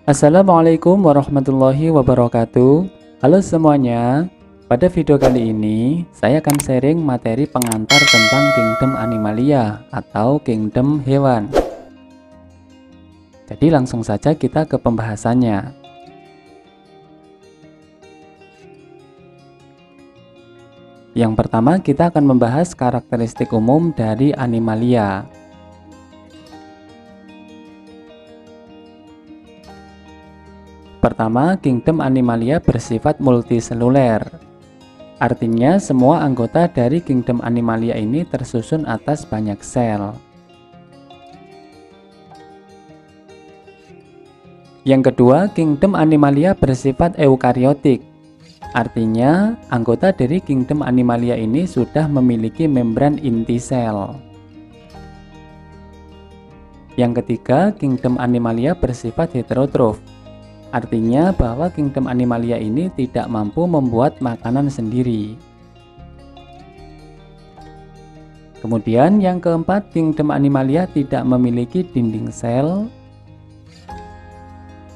Assalamualaikum warahmatullahi wabarakatuh. Halo semuanya. Pada video kali ini saya akan sharing materi pengantar tentang Kingdom Animalia atau Kingdom Hewan. Jadi langsung saja kita ke pembahasannya. Yang pertama kita akan membahas karakteristik umum dari Animalia. Pertama, Kingdom Animalia bersifat multiseluler. Artinya semua anggota dari Kingdom Animalia ini tersusun atas banyak sel. Yang kedua, Kingdom Animalia bersifat eukariotik. Artinya, anggota dari Kingdom Animalia ini sudah memiliki membran inti sel. Yang ketiga, Kingdom Animalia bersifat heterotrof. Artinya bahwa Kingdom Animalia ini tidak mampu membuat makanan sendiri. Kemudian yang keempat, Kingdom Animalia tidak memiliki dinding sel.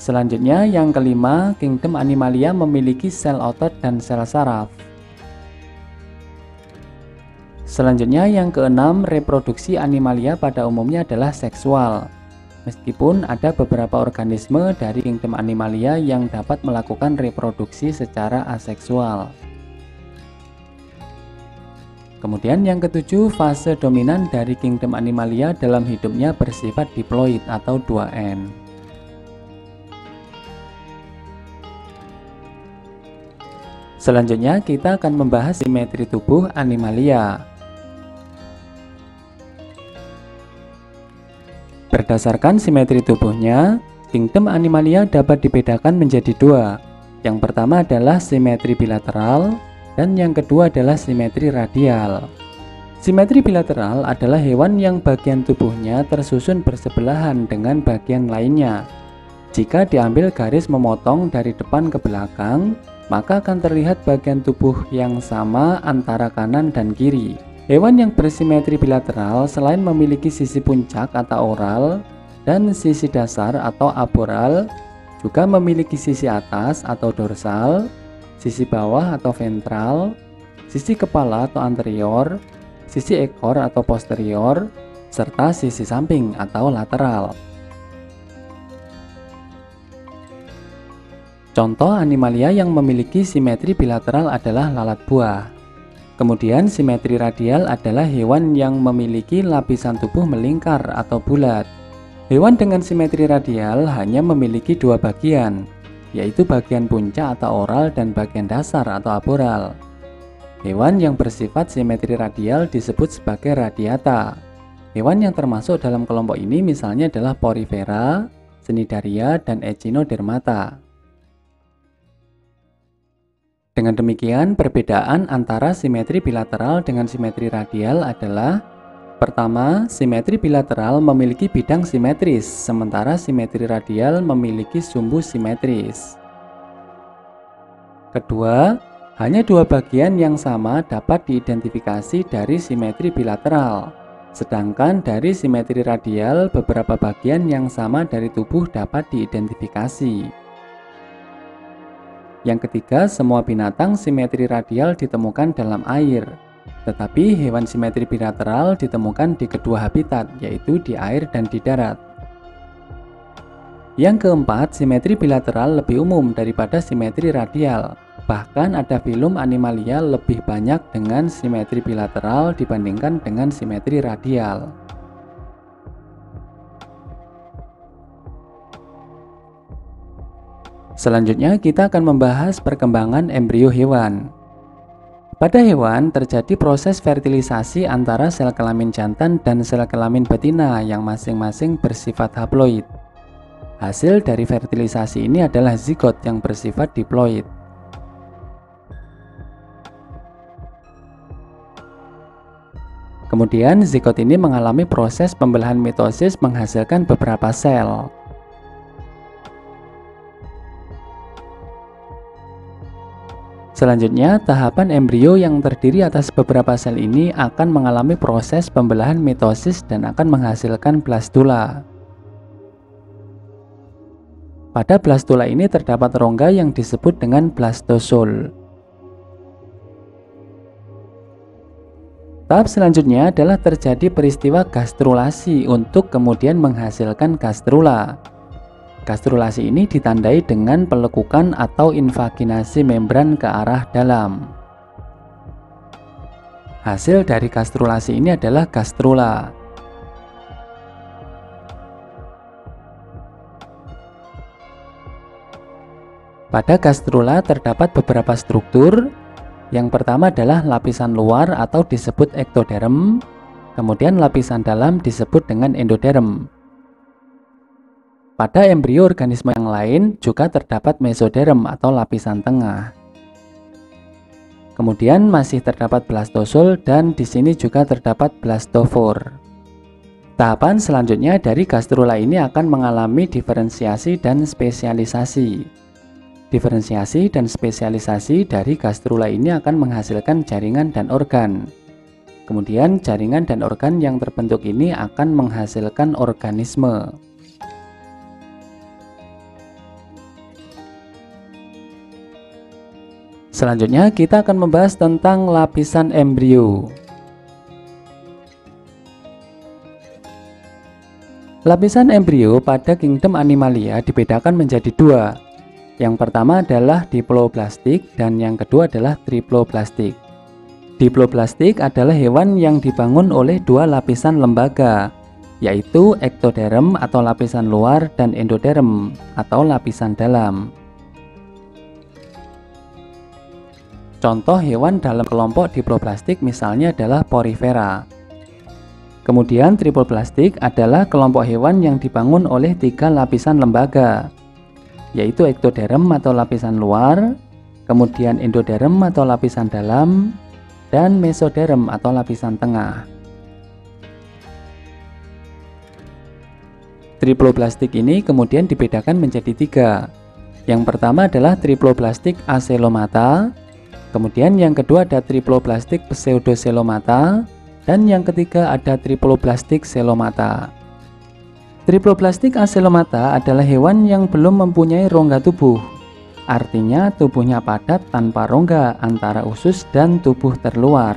Selanjutnya yang kelima, Kingdom Animalia memiliki sel otot dan sel saraf. Selanjutnya yang keenam, reproduksi Animalia pada umumnya adalah seksual. Meskipun ada beberapa organisme dari Kingdom Animalia yang dapat melakukan reproduksi secara aseksual. Kemudian yang ketujuh, fase dominan dari Kingdom Animalia dalam hidupnya bersifat diploid atau 2N. Selanjutnya kita akan membahas simetri tubuh Animalia. Berdasarkan simetri tubuhnya, Kingdom Animalia dapat dibedakan menjadi dua. Yang pertama adalah simetri bilateral dan yang kedua adalah simetri radial. Simetri bilateral adalah hewan yang bagian tubuhnya tersusun bersebelahan dengan bagian lainnya. Jika diambil garis memotong dari depan ke belakang, maka akan terlihat bagian tubuh yang sama antara kanan dan kiri. Hewan yang bersimetri bilateral selain memiliki sisi puncak atau oral dan sisi dasar atau aboral, juga memiliki sisi atas atau dorsal, sisi bawah atau ventral, sisi kepala atau anterior, sisi ekor atau posterior, serta sisi samping atau lateral. Contoh Animalia yang memiliki simetri bilateral adalah lalat buah. Kemudian simetri radial adalah hewan yang memiliki lapisan tubuh melingkar atau bulat. Hewan dengan simetri radial hanya memiliki dua bagian, yaitu bagian puncak atau oral dan bagian dasar atau aboral. Hewan yang bersifat simetri radial disebut sebagai radiata. Hewan yang termasuk dalam kelompok ini misalnya adalah Porifera, Cnidaria, dan Echinodermata. Dengan demikian, perbedaan antara simetri bilateral dengan simetri radial adalah: pertama, simetri bilateral memiliki bidang simetris, sementara simetri radial memiliki sumbu simetris. Kedua, hanya dua bagian yang sama dapat diidentifikasi dari simetri bilateral, sedangkan dari simetri radial beberapa bagian yang sama dari tubuh dapat diidentifikasi. Yang ketiga, semua binatang simetri radial ditemukan dalam air, tetapi hewan simetri bilateral ditemukan di kedua habitat, yaitu di air dan di darat. Yang keempat, simetri bilateral lebih umum daripada simetri radial. Bahkan ada filum Animalia lebih banyak dengan simetri bilateral dibandingkan dengan simetri radial. Selanjutnya kita akan membahas perkembangan embrio hewan. Pada hewan terjadi proses fertilisasi antara sel kelamin jantan dan sel kelamin betina yang masing-masing bersifat haploid. Hasil dari fertilisasi ini adalah zigot yang bersifat diploid. Kemudian zigot ini mengalami proses pembelahan mitosis menghasilkan beberapa sel. Selanjutnya, tahapan embrio yang terdiri atas beberapa sel ini akan mengalami proses pembelahan mitosis dan akan menghasilkan blastula. Pada blastula ini terdapat rongga yang disebut dengan blastozool. Tahap selanjutnya adalah terjadi peristiwa gastrulasi untuk kemudian menghasilkan gastrula. Gastrulasi ini ditandai dengan pelekukan atau invaginasi membran ke arah dalam. Hasil dari gastrulasi ini adalah gastrula. Pada gastrula terdapat beberapa struktur. Yang pertama adalah lapisan luar atau disebut ektoderm, kemudian lapisan dalam disebut dengan endoderm. Pada embrio organisme yang lain juga terdapat mesoderm atau lapisan tengah. Kemudian masih terdapat blastozool dan di sini juga terdapat blastofor. Tahapan selanjutnya dari gastrula ini akan mengalami diferensiasi dan spesialisasi. Diferensiasi dan spesialisasi dari gastrula ini akan menghasilkan jaringan dan organ. Kemudian jaringan dan organ yang terbentuk ini akan menghasilkan organisme. Selanjutnya kita akan membahas tentang lapisan embrio. Lapisan embrio pada kingdom Animalia dibedakan menjadi dua. Yang pertama adalah diploblastik dan yang kedua adalah triploblastik. Diploblastik adalah hewan yang dibangun oleh dua lapisan lembaga, yaitu ektoderm atau lapisan luar dan endoderm atau lapisan dalam. Contoh hewan dalam kelompok diploblastik misalnya adalah porifera. Kemudian triploblastik adalah kelompok hewan yang dibangun oleh tiga lapisan lembaga, yaitu ektoderm atau lapisan luar, kemudian endoderm atau lapisan dalam, dan mesoderm atau lapisan tengah. Triploblastik ini kemudian dibedakan menjadi tiga. Yang pertama adalah triploblastik acelomata, kemudian yang kedua ada triploblastik pseudocelomata, dan yang ketiga ada triploblastik celomata. Triploblastik acelomata adalah hewan yang belum mempunyai rongga tubuh. Artinya tubuhnya padat tanpa rongga antara usus dan tubuh terluar.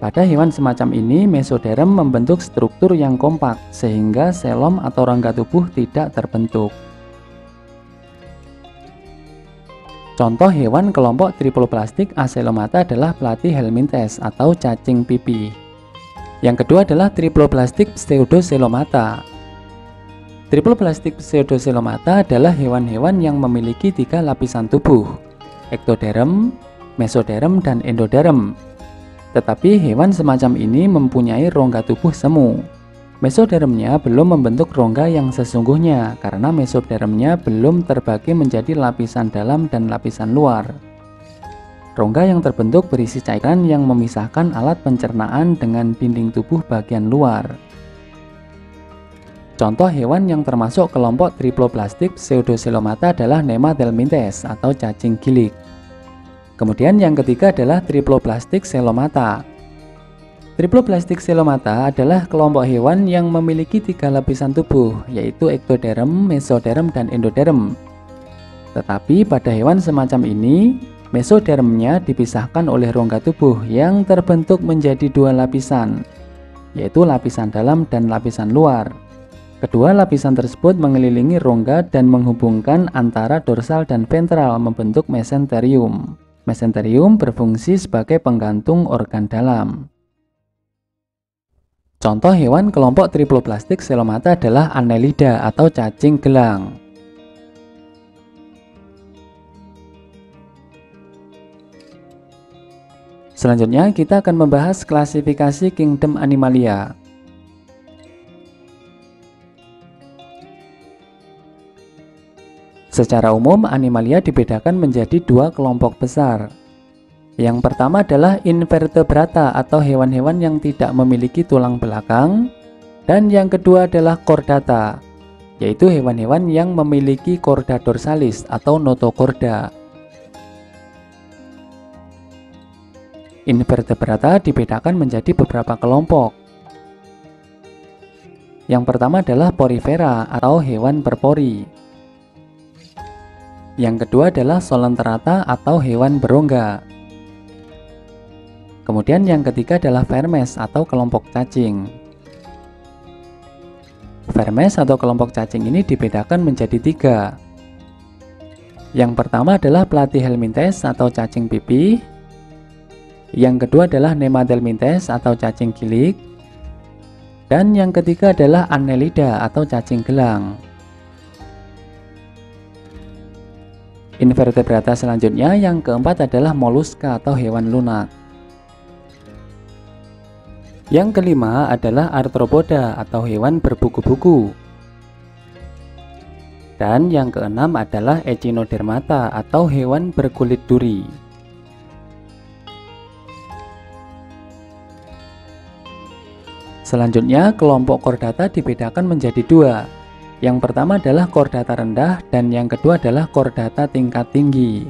Pada hewan semacam ini, mesoderm membentuk struktur yang kompak sehingga selom atau rongga tubuh tidak terbentuk. Contoh hewan kelompok triploblastik acelomata adalah Platyhelminthes atau cacing pipih. Yang kedua adalah triploblastik pseudocelomata. Triploblastik pseudocelomata adalah hewan-hewan yang memiliki tiga lapisan tubuh, ektoderm, mesoderm, dan endoderm. Tetapi hewan semacam ini mempunyai rongga tubuh semu. Mesodermnya belum membentuk rongga yang sesungguhnya karena mesodermnya belum terbagi menjadi lapisan dalam dan lapisan luar. Rongga yang terbentuk berisi cairan yang memisahkan alat pencernaan dengan dinding tubuh bagian luar. Contoh hewan yang termasuk kelompok triploblastik pseudocelomata adalah Nemathelminthes atau cacing gilik. Kemudian yang ketiga adalah triploblastik celomata. Triploblastik celomata adalah kelompok hewan yang memiliki tiga lapisan tubuh, yaitu ektoderm, mesoderm, dan endoderm. Tetapi pada hewan semacam ini, mesodermnya dipisahkan oleh rongga tubuh yang terbentuk menjadi dua lapisan, yaitu lapisan dalam dan lapisan luar. Kedua lapisan tersebut mengelilingi rongga dan menghubungkan antara dorsal dan ventral membentuk mesenterium. Mesenterium berfungsi sebagai penggantung organ dalam. Contoh hewan kelompok triploblastik celomata adalah Annelida atau cacing gelang. Selanjutnya kita akan membahas klasifikasi kingdom Animalia. Secara umum, Animalia dibedakan menjadi dua kelompok besar. Yang pertama adalah invertebrata atau hewan-hewan yang tidak memiliki tulang belakang, dan yang kedua adalah chordata, yaitu hewan-hewan yang memiliki chorda dorsalis atau notochorda. Invertebrata dibedakan menjadi beberapa kelompok. Yang pertama adalah porifera atau hewan berpori. Yang kedua adalah Solenterata atau hewan berongga. Kemudian yang ketiga adalah Vermes atau kelompok cacing. Vermes atau kelompok cacing ini dibedakan menjadi 3. Yang pertama adalah Platyhelminthes atau cacing pipih. Yang kedua adalah Nemadelminthes atau cacing gilik. Dan yang ketiga adalah Annelida atau cacing gelang. Invertebrata selanjutnya yang keempat adalah Moluska atau hewan lunak. Yang kelima adalah Arthropoda atau hewan berbuku-buku. Dan yang keenam adalah Echinodermata atau hewan berkulit duri. Selanjutnya, kelompok Chordata dibedakan menjadi 2. Yang pertama adalah Chordata rendah dan yang kedua adalah Chordata tingkat tinggi.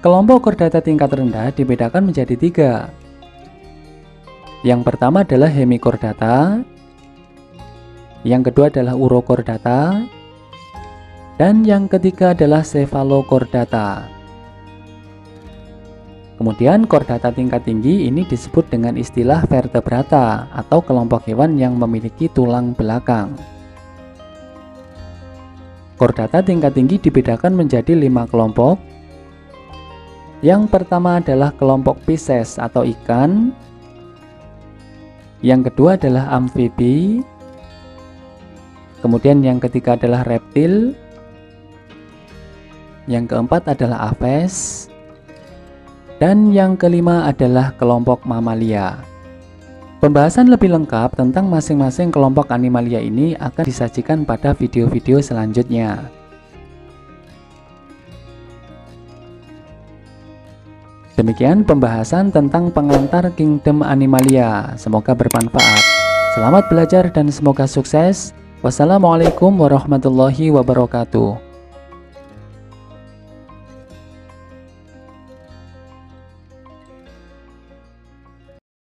Kelompok Chordata tingkat rendah dibedakan menjadi 3. Yang pertama adalah Hemichordata, yang kedua adalah Urochordata, dan yang ketiga adalah Cephalochordata. Kemudian Chordata tingkat tinggi ini disebut dengan istilah vertebrata atau kelompok hewan yang memiliki tulang belakang. Chordata tingkat tinggi dibedakan menjadi 5 kelompok. Yang pertama adalah kelompok Pisces atau ikan. Yang kedua adalah amfibi. Kemudian yang ketiga adalah reptil. Yang keempat adalah aves. Dan yang kelima adalah kelompok mamalia. Pembahasan lebih lengkap tentang masing-masing kelompok animalia ini akan disajikan pada video-video selanjutnya. Demikian pembahasan tentang pengantar Kingdom Animalia. Semoga bermanfaat. Selamat belajar dan semoga sukses. Wassalamualaikum warahmatullahi wabarakatuh.